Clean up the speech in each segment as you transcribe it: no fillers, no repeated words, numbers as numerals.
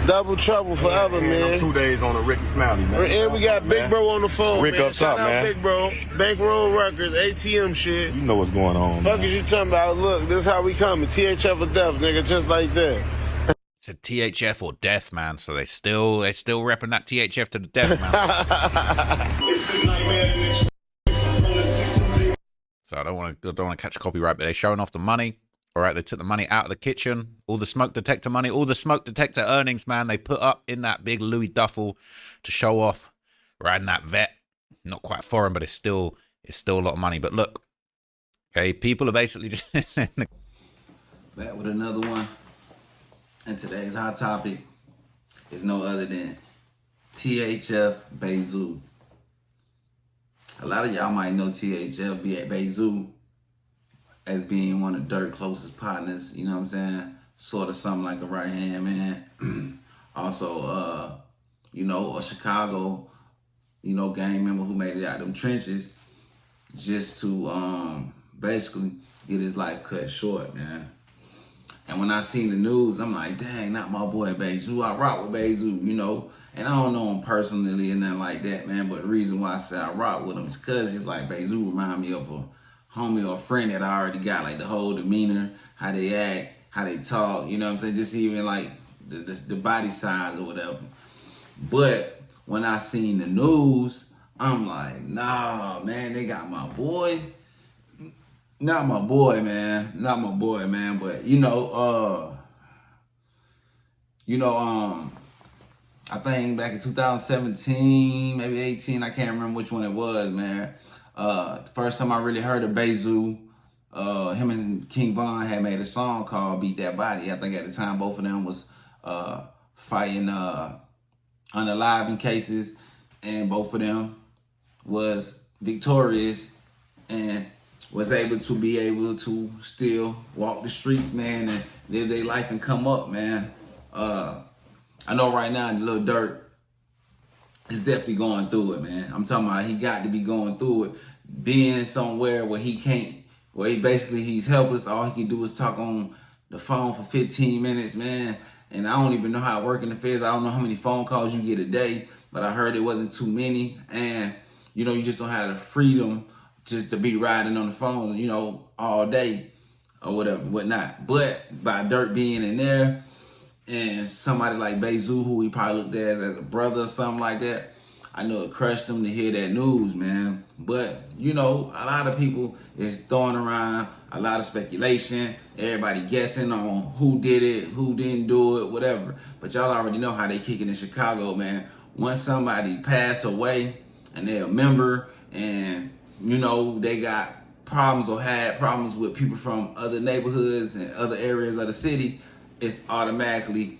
Double trouble forever, man. I'm 2 days on a Ricky Smiley, man. And we got Big Bro on the phone, Rick man. up top, Shout out man. Big Bro. Bankroll Records, ATM shit. You know what's going on, Fuck man. is you talking about? Look, this is how we coming. THF or death, nigga, just like that. To THF or death, man. So they still repping that THF to the death, man. So I don't want to catch a copyright, but they're showing off the money. All right, they took the money out of the kitchen, all the smoke detector money, all the smoke detector earnings, man. They put up in that big Louis duffel to show off riding that vet. Not quite foreign, but it's still a lot of money. But look, okay, people are basically just back with another one. And today's hot topic is no other than THF Bayzoo. A lot of y'all might know THF Bayzoo as being one of Durk's closest partners, you know what I'm saying? Sort of something like a right-hand man. Also, you know, a Chicago, you know, gang member who made it out of them trenches just to basically get his life cut short, man. And when I seen the news, I'm like, dang, not my boy Bayzoo. I rock with Bayzoo, you know. And I don't know him personally or nothing like that, man. But the reason why I say I rock with him is because he's like, Bayzoo remind me of a homie or a friend that I already got. Like the whole demeanor, how they act, how they talk, you know what I'm saying? Just even like the body size or whatever. But when I seen the news, I'm like, nah, man, they got my boy. Not my boy, man. Not my boy, man. But I think back in 2017, maybe 18, I can't remember which one it was, man. The first time I really heard of Bayzoo, him and King Von had made a song called Beat That Body. I think at the time both of them was fighting unaliving cases, and both of them was victorious and was able to still walk the streets, man, and live their life and come up, man. I know right now Lil Durk is definitely going through it, man. I'm talking about he got to be going through it, being somewhere where he can't, where he's helpless. All he can do is talk on the phone for 15 minutes, man. And I don't even know how it works in the feds. I don't know how many phone calls you get a day, but I heard it wasn't too many. And, you know, you just don't have the freedom just to be riding on the phone, you know, all day or whatever, whatnot. But by Durk being in there and somebody like Bayzoo, who he probably looked at as a brother or something like that, I know it crushed him to hear that news, man. But, you know, a lot of people is throwing around a lot of speculation, everybody guessing on who did it, who didn't do it, whatever. But y'all already know how they kick it in Chicago, man. Once somebody pass away and they're a member and you know, they got problems or had problems with people from other neighborhoods and other areas of the city, it's automatically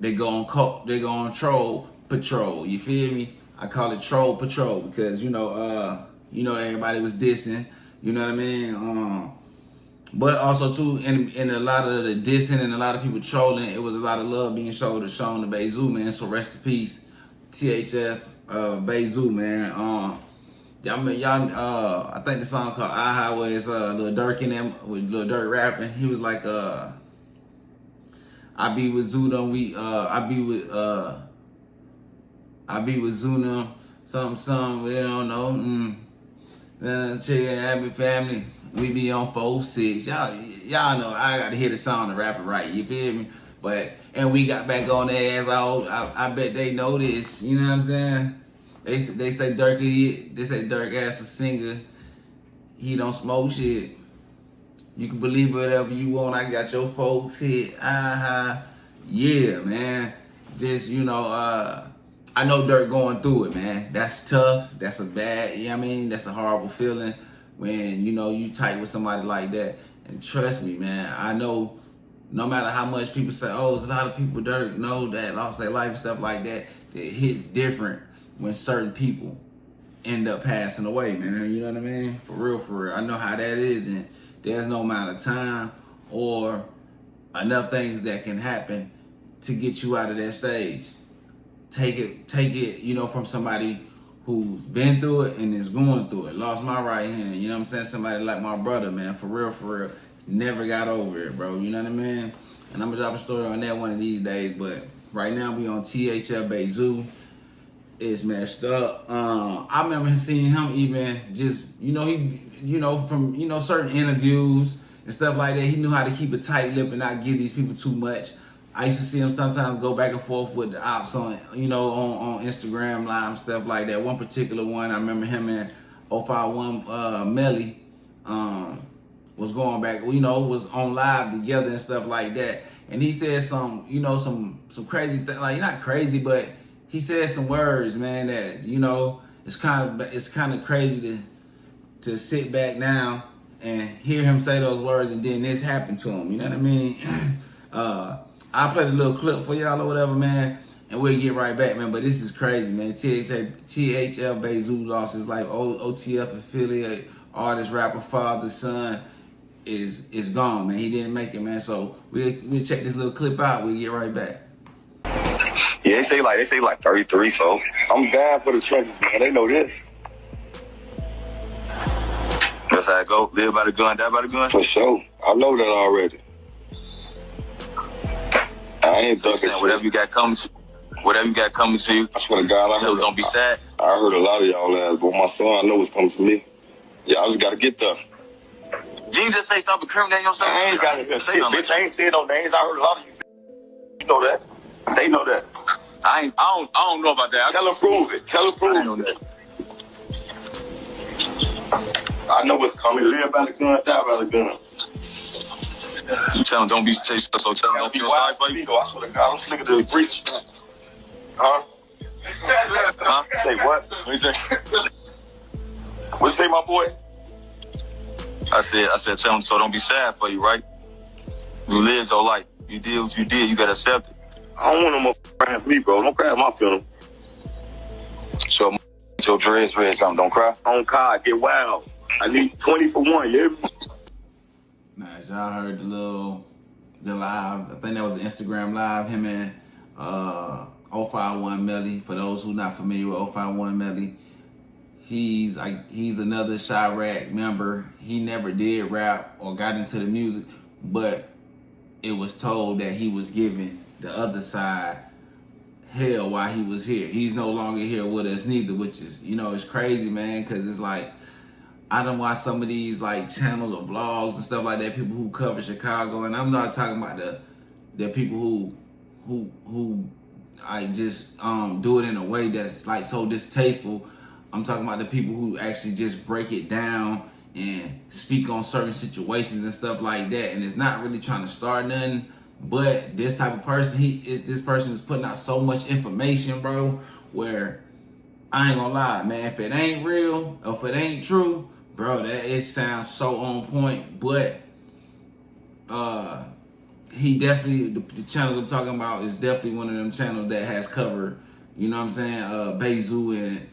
they go on troll patrol. You feel me? I call it troll patrol because you know everybody was dissing. You know what I mean? But also too, in a lot of the dissing and a lot of people trolling, it was a lot of love being shown to Bayzoo, man. So rest in peace, THF Bayzoo, man. I think the song called Aha where it's Lil Durk in them with Lil Durk rapping. He was like, I be with Zuna, I be with Zuna, something, we don't know. Then chicken, happy family, we be on 4-6. Y'all know I got to hear the song to rap it right. You feel me? And we got back on their ass. I bet they know this. You know what I'm saying? They say Durk as a singer, he don't smoke shit. You can believe whatever you want. I got your folks hit. Yeah, man. Just, you know, I know Durk going through it, man. That's tough. That's a bad, you know what I mean? That's a horrible feeling when, you know, you tight with somebody like that. And trust me, man, I know no matter how much people say, oh, there's a lot of people Durk know that lost their life and stuff like that, it hits different when certain people end up passing away, man. You know what I mean? For real. I know how that is, and there's no amount of time or enough things that can happen to get you out of that stage. Take it, you know, from somebody who's been through it and is going through it. Lost my right hand, you know what I'm saying? Somebody like my brother, man, for real. Never got over it, bro. You know what I mean? And I'm gonna drop a story on that one of these days, but Right now we on THF Bayzoo. It's messed up. I remember seeing him even just, from certain interviews and stuff like that. He knew how to keep a tight lip and not give these people too much. I used to see him sometimes go back and forth with the ops on Instagram Live and stuff like that. One particular one, I remember him and 051 Melly was going back, was on live together and stuff like that. And he said some crazy thing, like not crazy, but he said some words, man, that it's kind of crazy to sit back now and hear him say those words, and then this happened to him. You know what I mean? I played a little clip for y'all or whatever, man, and we'll get right back, man. But this is crazy, man. THF Bayzoo lost his life. OTF affiliate artist, rapper, father, son is gone, man. He didn't make it, man. So we'll check this little clip out. We'll get right back. Yeah, they say like 33, so I'm down for the trenches, man. They know this. That's how it go. Live by the gun, die by the gun. For sure. I know that already. I ain't So ducking saying whatever you got coming to you. I swear to God, Don't be sad. I heard a lot of y'all ass, but my son, I know what's coming to me. Yeah, I just gotta get there. You just say stop incriminating yourself. I ain't got to say bitch. I ain't saying no names. I heard a lot of you. You know that. They know that. I don't know about that. Tell them prove it. Tell them prove it. I know what's coming. Live by the gun, die by the gun. You tell them don't be so tell them don't feel sorry for you. I swear to God, I'm slicker than the grease. Huh? Huh? Say what? What you say? What you say, my boy? I said tell them so don't be sad for you, right? You live your life. You did what you did. You gotta accept it. I don't want no more crying for me, bro. Don't cry at my funeral. So your dreads red, don't cry. I don't cry. I get wild. I need 20 for 1, you hear me? Now, as y'all heard the live, I think that was the Instagram live, him and 051 Melly. For those who not familiar with 051 Melly, he's another Chirac member. He never did rap or got into the music, but it was told that he was giving the other side hell while he was here. He's no longer here with us neither, which is, it's crazy, man, because it's like, I done watch some of these like channels or vlogs and stuff like that, people who cover Chicago, and I'm not talking about the people who I just do it in a way that's like so distasteful. I'm talking about the people who actually just break it down and speak on certain situations and stuff like that, and it's not really trying to start nothing. But this type of person, this person is putting out so much information, bro, where I ain't gonna lie, man, if it ain't real or if it ain't true, bro, it sounds so on point. But he definitely, the channels I'm talking about is definitely one of them channels that has covered, you know what I'm saying, Bayzoo and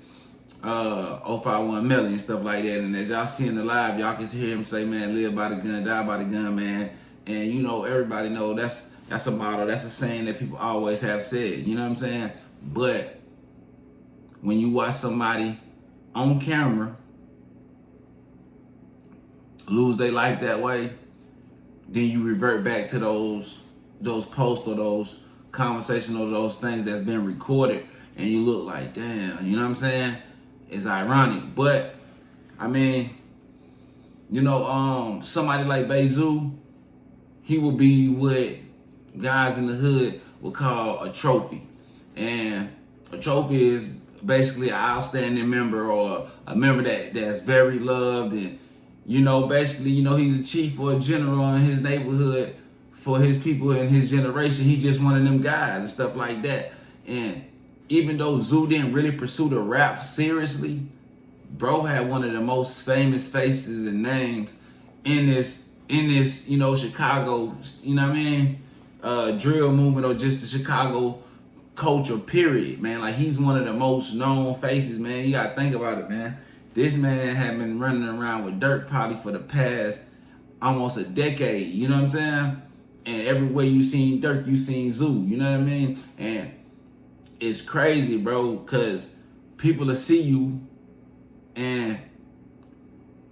051 Melly and stuff like that. And as y'all see in the live, y'all can hear him say, man, live by the gun, die by the gun, man. And everybody know that's a motto, that's a saying that people always have said, you know what I'm saying? But when you watch somebody on camera lose their life that way, then you revert back to those posts or those conversations or those things that's been recorded, and you look like, damn, you know what I'm saying? It's ironic. But I mean, somebody like Bayzoo, he will be what guys in the hood would call a trophy. And a trophy is basically an outstanding member or a member that's very loved, and basically, he's a chief or a general in his neighborhood for his people and his generation. He just one of them guys and stuff like that. And even though Zoo didn't really pursue the rap seriously, bro had one of the most famous faces and names in this Chicago, drill movement, or just the Chicago culture, period, man. Like, he's one of the most known faces, man. You gotta think about it, man. This man had been running around with Durk probably for the past almost a decade, you know what I'm saying? And everywhere you seen Durk, you seen Zoo, you know what I mean? And it's crazy, bro, because people will see you and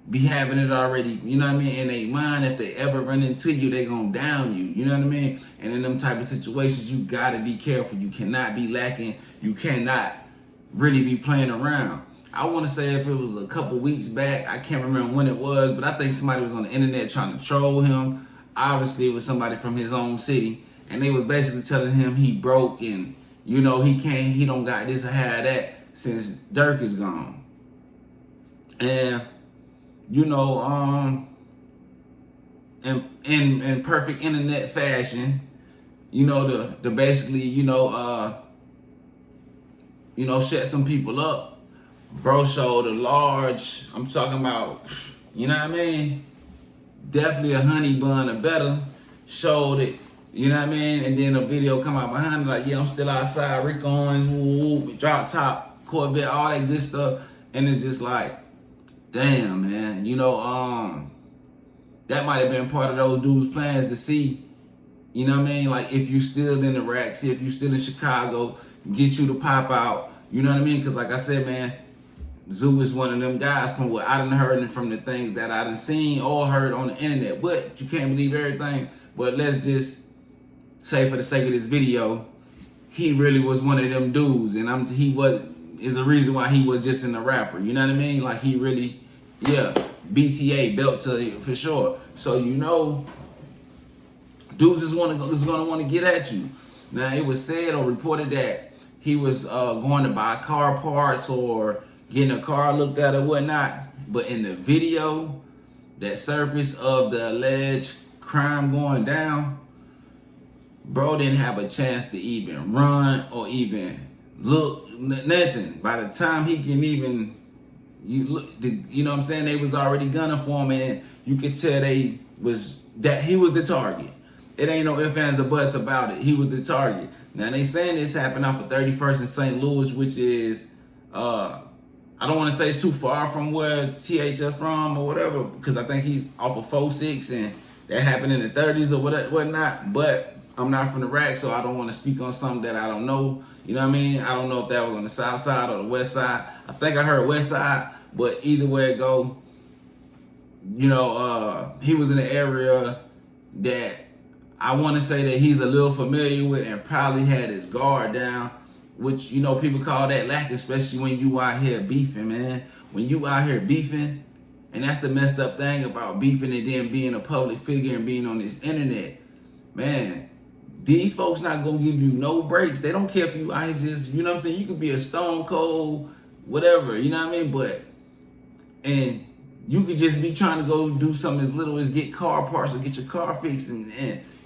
be having it already, you know what I mean, in their mind. If they ever run into you, they gonna down you, you know what I mean? And in them type of situations, you gotta be careful. You cannot be lacking. You cannot really be playing around. I want to say if it was a couple weeks back, I can't remember when it was, but I think somebody was on the internet trying to troll him. Obviously, it was somebody from his own city, and they was basically telling him he broke and, you know, he don't got this or have that since Durk is gone. And, you know, in perfect internet fashion, you know, to basically, shut some people up. Bro showed a large, I'm talking about, you know what I mean? Definitely a honey bun or better. Showed it, you know what I mean? And then a video come out behind it like, yeah, I'm still outside. Rick Owens, woo, drop top, Corvette, all that good stuff. And it's just like, damn, man. You know, that might have been part of those dudes' plans to see, you know what I mean? Like, if you still in the rack, see if you still in Chicago, get you to pop out. You know what I mean? Because like I said, man, Zoo is one of them guys from what I done heard and from the things that I done seen or heard on the internet. But you can't believe everything. But let's just say, for the sake of this video, he really was one of them dudes, and is the reason why he was just in the rapper. You know what I mean? Like, he really, yeah, BTA belt to you for sure. So you know, dudes is gonna want to get at you. Now, it was said or reported that he was going to buy car parts or getting a car looked at or whatnot. But in the video that surfaced of the alleged crime going down, bro didn't have a chance to even run or even look, nothing. By the time he can even, you know what I'm saying, they was already gunning for him, and you could tell he was the target. It ain't no ifs, ands, or buts about it. He was the target. Now, they saying this happened off of 31st in St. Louis, which is, I don't want to say it's too far from where THF from or whatever, because I think he's off of 46, and that happened in the 30s or whatnot. But I'm not from the rack, so I don't want to speak on something that I don't know. You know what I mean? I don't know if that was on the south side or the west side. I think I heard west side, but either way it go, you know, he was in an area that I want to say that he's a little familiar with and probably had his guard down, which, you know, people call that lacking, especially when you out here beefing, man. When you out here beefing, and that's the messed up thing about beefing and then being a public figure and being on this internet, man, these folks not going to give you no breaks. They don't care if you out here just, you know what I'm saying? You could be a stone cold, whatever, you know what I mean? And you could just be trying to go do something as little as get car parts or get your car fixed, and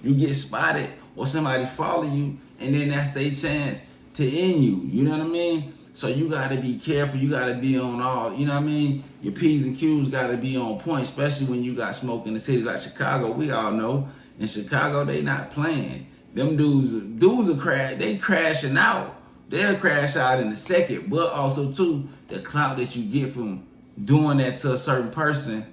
you get spotted or somebody follow you, and then that's their chance to end you. You know what I mean? So you got to be careful. You got to be on all, you know what I mean? Your P's and Q's got to be on point, especially when you got smoke in a city like Chicago. We all know in Chicago, they not playing. Them dudes are they crashing out. They'll crash out in a second. But also, too, the clout that you get from doing that to a certain person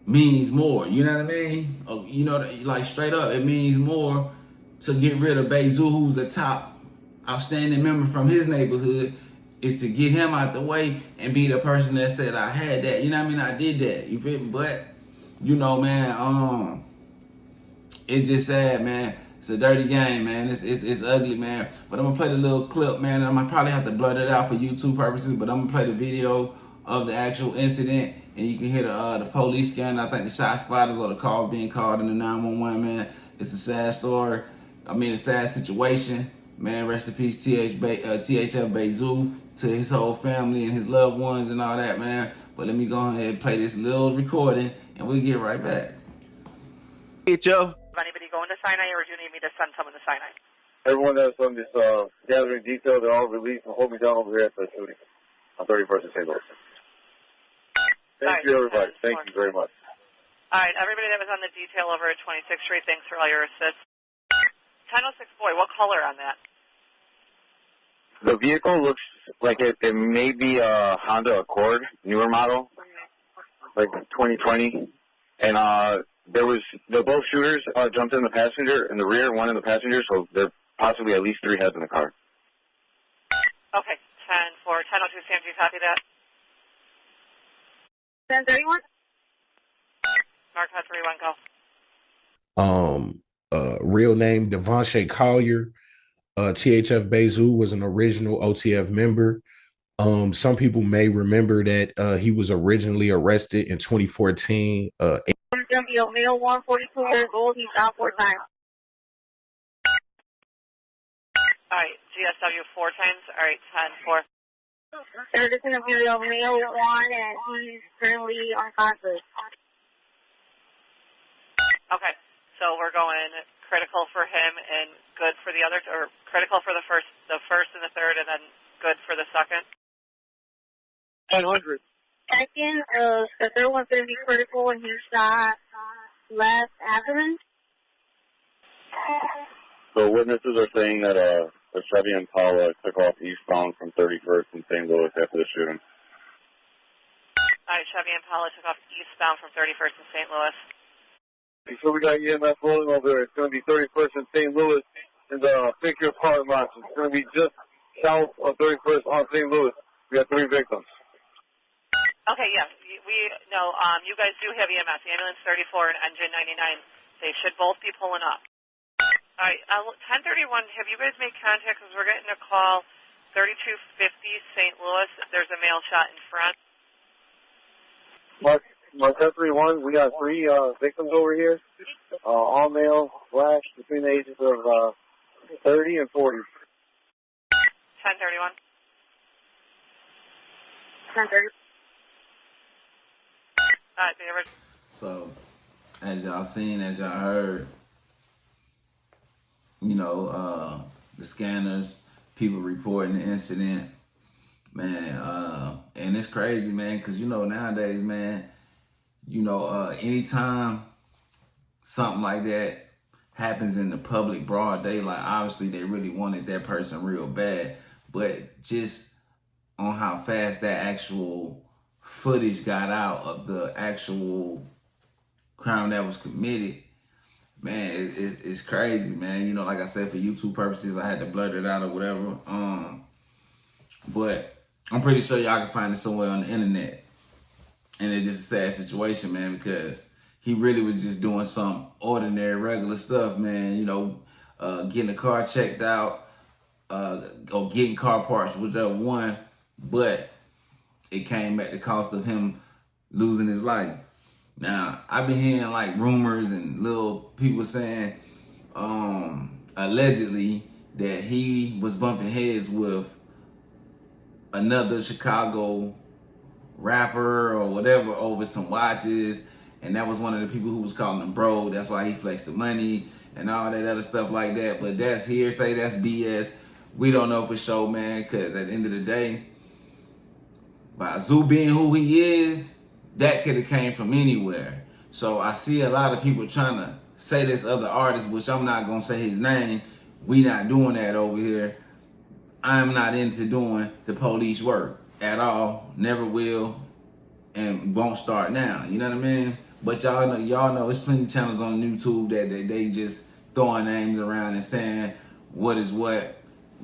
means more. You know what I mean? You know, like straight up, it means more to get rid of Bayzoo, who's a top outstanding member from his neighborhood, is to get him out the way and be the person that said, I had that. You know what I mean? I did that. You feel me? But, you know, man, it's just sad, man. It's a dirty game, man. It's ugly, man. But I'm gonna play the little clip, man. I'm gonna probably have to blur that out for YouTube purposes, but I'm gonna play the video of the actual incident, and you can hear the police scan. I think the shot spotters or the calls being called in the 911, man. It's a sad story. I mean, a sad situation, man. Rest in peace, THF Bayzoo, to his whole family and his loved ones and all that, man. But let me go ahead and play this little recording, and we'll get right back. Hey, Joe. Anybody going to Sinai, or do you need me to send someone to Sinai? Everyone that's on this gathering detail, they're all released and hold me down over here at the shooting on 31st and St. Louis. Thank you, everybody. Thank you very much. All right, everybody that was on the detail over at 26th Street, thanks for all your assists. 1006 boy, what color on that? The vehicle looks like it may be a Honda Accord, newer model, like 2020. And the both shooters jumped in the passenger in the rear, one in the passenger, so there possibly at least 3 heads in the car. Okay, 10-4, 1002 Sam, do you copy that? 1031? Mark 1031, go. Real name Devontae Collier. THF Bayzoo was an original OTF member. Some people may remember that he was originally arrested in 2014. It's gonna be a male, 142 years old. He's out 4 times. All right, GSW 4 times. All right, 10-4. Sir, this is gonna be a male 1, and he's currently unconscious. Okay, so we're going critical for him and good for the other, or critical for the first and the third, and then good for the second. 100. Second, the third one's gonna be critical, and he's shot left abdomen. So witnesses are saying that a Chevy Impala took off eastbound from 31st in St. Louis after the shooting. All right, Chevy Impala took off eastbound from 31st in St. Louis. So we got EMS rolling over there. It's going to be 31st in St. Louis in the Picture Park lot. It's going to be just south of 31st on St. Louis. We got 3 victims. Okay, yes, we know. You guys do have EMS, ambulance 34 and engine 99. They should both be pulling up. All right, 1031. Have you guys made contact? Because we're getting a call, 3250 St. Louis. There's a male shot in front. Mark 1031. We got 3 victims over here. All male, black, between the ages of 30 and 40. 1031. 10:30. All right, be ready. So, as y'all seen, as y'all heard, you know, the scanners, people reporting the incident, man, and it's crazy, man, because, you know, nowadays, man, you know, anytime something like that happens in the public broad daylight, obviously they really wanted that person real bad, but just on how fast that actual footage got out of the actual crime that was committed, man, it's crazy, man. You know, like I said, for YouTube purposes, I had to blurt it out or whatever. But I'm pretty sure y'all can find it somewhere on the internet. And it's just a sad situation, man, because he really was just doing some ordinary, regular stuff, man. You know, getting a car checked out, or getting car parts, whichever one. But it came at the cost of him losing his life. Now, I've been hearing like rumors and little people saying, allegedly, that he was bumping heads with another Chicago rapper or whatever over some watches, and that was one of the people who was calling him bro. That's why he flexed the money and all that other stuff like that. But that's hearsay, that's BS. We don't know for sure, man, because at the end of the day, Bayzoo being who he is, that could have came from anywhere. So I see a lot of people trying to say this other artist, which I'm not going to say his name. We not doing that over here. I'm not into doing the police work at all. Never will, and won't start now. You know what I mean? But y'all know there's plenty of channels on YouTube that they just throwing names around and saying what is what.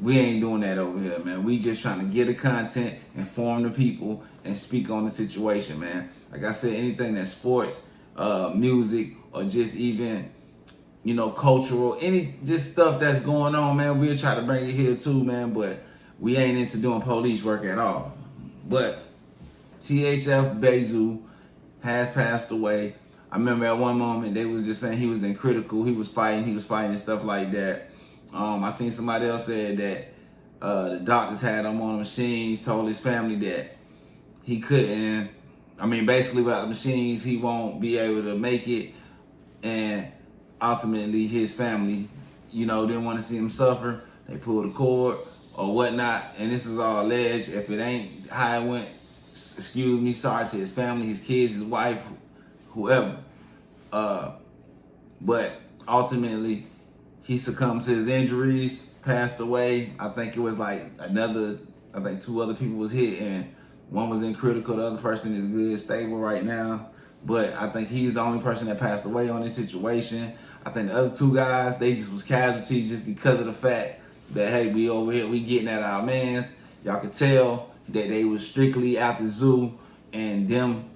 We ain't doing that over here, man. We just trying to get the content, inform the people, and speak on the situation, man. Like I said, anything that's sports, music, or just even, you know, cultural, any just stuff that's going on, man, we'll try to bring it here too, man. But we ain't into doing police work at all. But THF Bayzoo has passed away. I remember at one moment they was just saying he was in critical, he was fighting and stuff like that. I seen somebody else said that the doctors had him on the machines, told his family that he couldn't, basically without the machines, he won't be able to make it. And ultimately his family, you know, didn't want to see him suffer. They pulled the cord or whatnot. And this is all alleged. If it ain't how it went, excuse me, sorry to his family, his kids, his wife, whoever. But ultimately, he succumbed to his injuries, passed away. I think it was like 2 other people was hit, and one was in critical. The other person is good, stable right now. But I think he's the only person that passed away on this situation. I think the other 2 guys, they just was casualties just because of the fact that, hey, we over here, we getting at our mans. Y'all could tell that they was strictly after Zoo and them,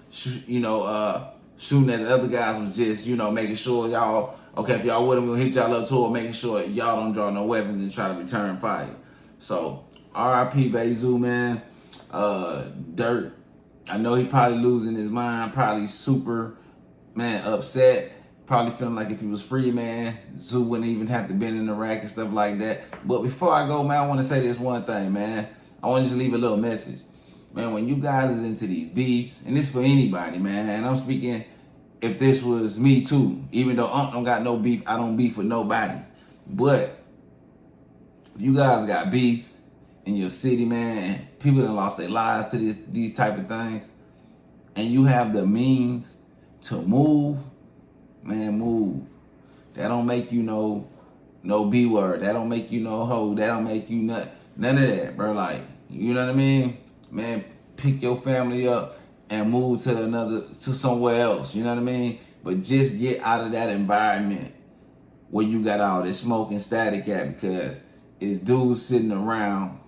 you know, shooting at the other guys was just, you know, making sure y'all, okay, if y'all with him, we'll hit y'all up too, or making sure y'all don't draw no weapons and try to return fire. So, R.I.P. Bayzoo, man. Durk, I know he probably losing his mind, probably super, man, upset. Probably feeling like if he was free, man, Zoo wouldn't even have to been in the rack and stuff like that. But before I go, man, I want to say this one thing, man. I want to just leave a little message. Man, when you guys is into these beefs, and this for anybody, man, and I'm speaking if this was me too, even though I don't got no beef, I don't beef with nobody. But if you guys got beef in your city, man, people that lost their lives to these type of things, and you have the means to move, man, move. That don't make you no B word. That don't make you no hoe. That don't make you none of that, bro. Like, you know what I mean? Man, pick your family up and move to somewhere else. You know what I mean? But just get out of that environment where you got all this smoke and static at, because it's dudes sitting around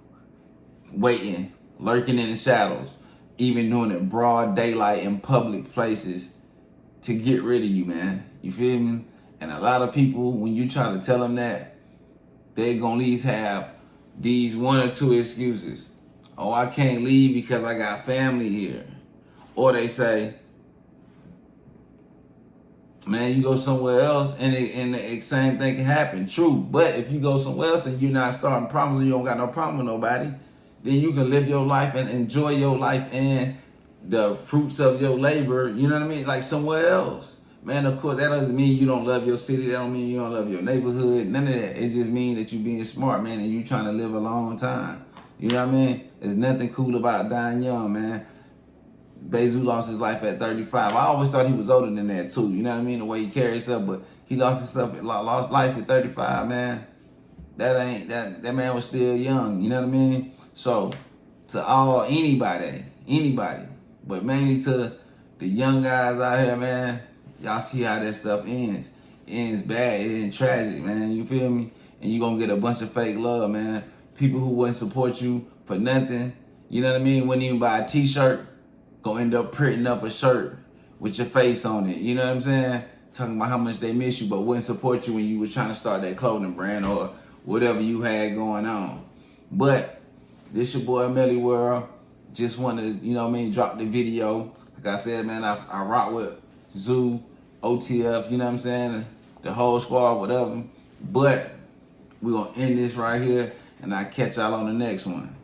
waiting, lurking in the shadows, even doing it broad daylight in public places to get rid of you, man. You feel me? And a lot of people, when you try to tell them that, they're gonna at least have these one or two excuses. Oh, I can't leave because I got family here. Or they say, man, you go somewhere else and the same thing can happen. True, but if you go somewhere else and you're not starting problems and you don't got no problem with nobody, then you can live your life and enjoy your life and the fruits of your labor, you know what I mean? Like somewhere else. Man, of course, that doesn't mean you don't love your city. That don't mean you don't love your neighborhood. None of that. It just means that you being smart, man, and you trying to live a long time. You know what I mean? There's nothing cool about dying young, man. Bayzoo lost his life at 35. I always thought he was older than that too. You know what I mean? The way he carries himself, but he lost life at 35, man. That man was still young. You know what I mean? So to anybody, but mainly to the young guys out here, man, y'all see how that stuff ends. It ends bad. It ends tragic, man. You feel me? And you gonna get a bunch of fake love, man. People who wouldn't support you for nothing. You know what I mean? Wouldn't even buy a t-shirt. Gonna end up printing up a shirt with your face on it. You know what I'm saying? Talking about how much they miss you, but wouldn't support you when you were trying to start that clothing brand or whatever you had going on. But this your boy Melly World. Just wanted to, you know what I mean, drop the video. Like I said, man, I rock with Zoo, OTF, you know what I'm saying? The whole squad, whatever. But we're gonna end this right here, and I'll catch y'all on the next one.